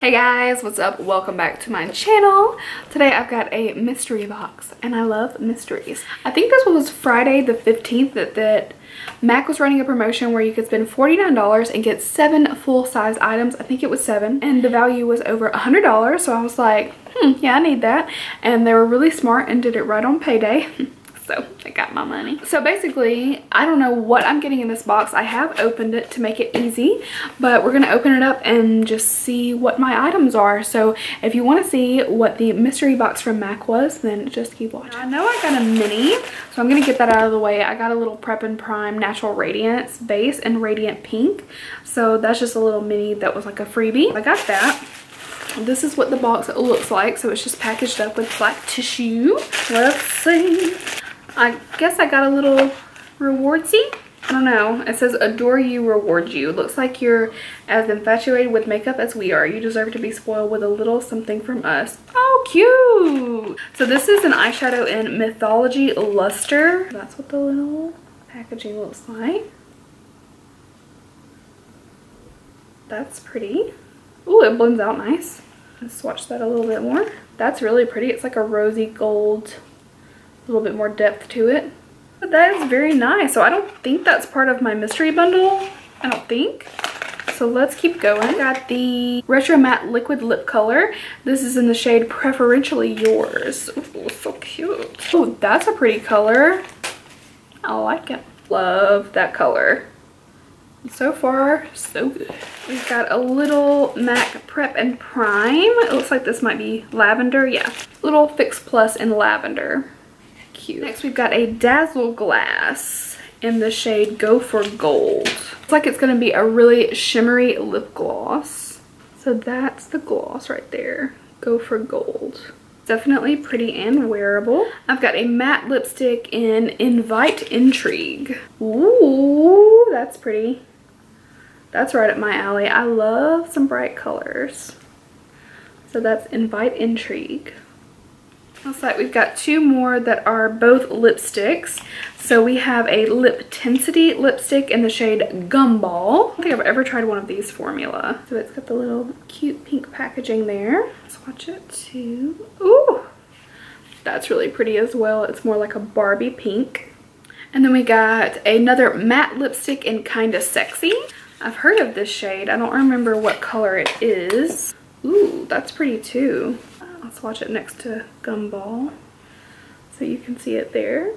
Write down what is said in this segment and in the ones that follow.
Hey guys, what's up? Welcome back to my channel. Today I've got a mystery box and I love mysteries. I think this was Friday the 15th that MAC was running a promotion where you could spend $49 and get 7 full-size items. I think it was 7, and the value was over $100, so I was like, yeah, I need that. And they were really smart and did it right on payday. So I got my money. So basically, I don't know what I'm getting in this box. I have opened it to make it easy, but we're gonna open it up and just see what my items are. So if you wanna see what the mystery box from MAC was, then just keep watching. I know I got a mini, so I'm gonna get that out of the way. I got a little Prep and Prime Natural Radiance base in Radiant Pink. So that's just a little mini that was like a freebie. I got that. This is what the box looks like. So it's just packaged up with black tissue. Let's see. I guess I got a little rewardsy. I don't know. It says adore you, reward you. Looks like you're as infatuated with makeup as we are. You deserve to be spoiled with a little something from us. Oh, cute. So this is an eyeshadow in Mythology Luster. That's what the little packaging looks like. That's pretty. Ooh, it blends out nice. Let's swatch that a little bit more. That's really pretty. It's like a rosy gold, a little bit more depth to it. But that is very nice. So I don't think that's part of my mystery bundle. I don't think. So let's keep going. I got the Retro Matte Liquid Lip Color. This is in the shade Preferentially Yours. Ooh, so cute. Oh, that's a pretty color. I like it. Love that color. So far, so good. We've got a little MAC Prep and Prime. It looks like this might be lavender. Yeah, little Fix Plus in lavender. Cute. Next, we've got a Dazzle Glass in the shade Go for Gold. Looks like it's gonna be a really shimmery lip gloss. So that's the gloss right there. Go for Gold. Definitely pretty and wearable. I've got a matte lipstick in Invite Intrigue. Ooh, that's pretty. That's right up my alley. I love some bright colors. So that's Invite Intrigue. Looks like we've got 2 more that are both lipsticks. So we have a Lip Tensity lipstick in the shade Gumball. I don't think I've ever tried one of these formula. So it's got the little cute pink packaging there. Swatch it too. Ooh, that's really pretty as well. It's more like a Barbie pink. And then we got another matte lipstick in Kinda Sexy. I've heard of this shade. I don't remember what color it is. Ooh, that's pretty too. Let's swatch it next to Gumball so you can see it there.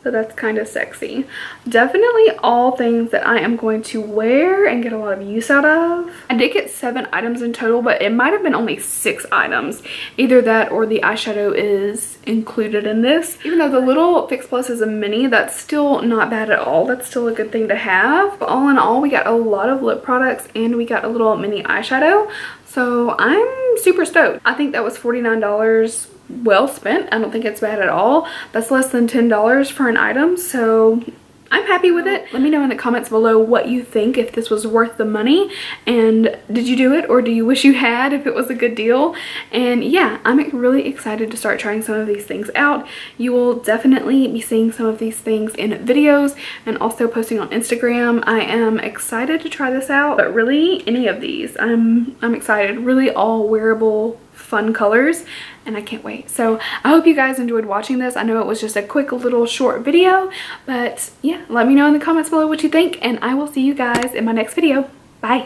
So that's Kinda Sexy. Definitely all things that I am going to wear and get a lot of use out of. I did get 7 items in total, but it might have been only 6 items. Either that or the eyeshadow is included in this. Even though the little Fix Plus is a mini, that's still not bad at all. That's still a good thing to have. But all in all, we got a lot of lip products and we got a little mini eyeshadow. So I'm super stoked. I think that was $49 well spent. I don't think it's bad at all. That's less than $10 for an item, so I'm happy with it. Let me know in the comments below what you think, if this was worth the money, and did you do it, or do you wish you had, if it was a good deal. And yeah, I'm really excited to start trying some of these things out. You will definitely be seeing some of these things in videos and also posting on Instagram. I am excited to try this out, but really any of these, I'm excited. Really all wearable fun colors, and I can't wait. So I hope you guys enjoyed watching this. I know it was just a quick little short video, but yeah, let me know in the comments below what you think, and I will see you guys in my next video. Bye.